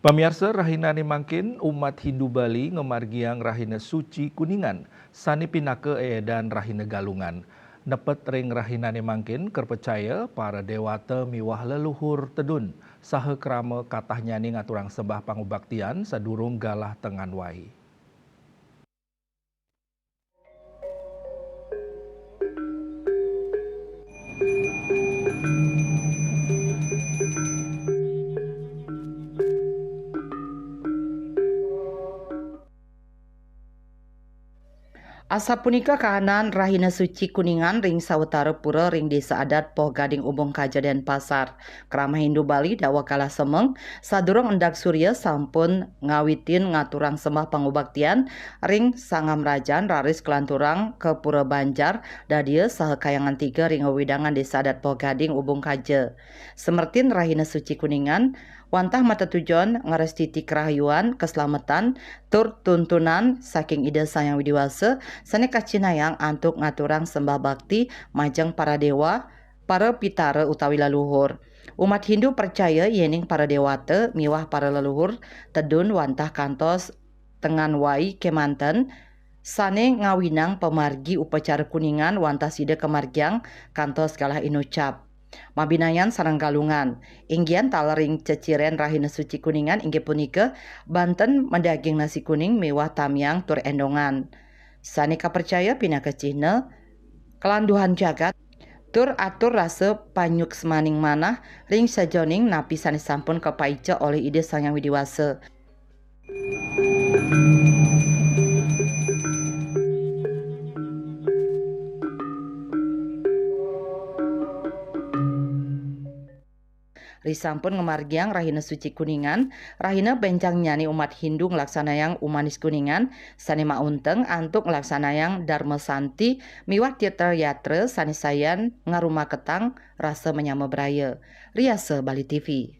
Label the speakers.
Speaker 1: Pamirsa Rahina Mangkin umat Hindu Bali ngemargiang Rahina Suci Kuningan, sani pinake dan Rahina Galungan. Nepet ring Rahina Mangkin kerpercaya para dewata miwah leluhur tedun, saha krama katah nyani ngaturang sembah pangubaktian sadurung galah tengan wai.
Speaker 2: Asa punika kahanan Rahina Suci Kuningan ring sawetara pura ring desa adat Poh Gading Ubung Kaja Denpasar. Krama Hindu Bali dawa kalah semeng sadurung endak surya sampun ngawitin ngaturang sembah pangubaktian ring sangam rajan raris kelanturang ke Pura Banjar dadia saha kayangan 3 ring wewidangan desa adat Poh Gading Ubung Kaja. Semertin Rahina Suci Kuningan wantah mata tujuan ngarestiti kerahayuan, keselamatan, tur tuntunan saking ide Sang Hyang Widiwasa sane kacinayang antuk ngaturang sembah bakti majeng para dewa, para pitara utawi leluhur. Umat Hindu percaya yening para dewata miwah para leluhur tedun wantah kantos tengan wai kemanten sane ngawinang pemargi upacara kuningan wantah sida kemargiang kantos kalah inucap. Mabinayan sareng galungan. Inggian talering ceciren Rahina Suci Kuningan inggih punika Banten mendaging nasi kuning mewah tamiang tur endongan. Sanika percaya pinaka Cina kelanduhan jagat tur atur rasa panyuk semaning manah ring sajoning napi sanes sampun kepaica oleh ide Sang Hyang Widiwasa. Risampun ngemargiang Rahina Suci Kuningan, Rahina bencang nyani umat Hindu ngelaksanayang umanis Kuningan, sani maunteng antuk ngelaksanayang Dharma Santi, miwah tirta yatra sani sayan ngaruma ketang rasa menyama braya. Riasa Bali TV.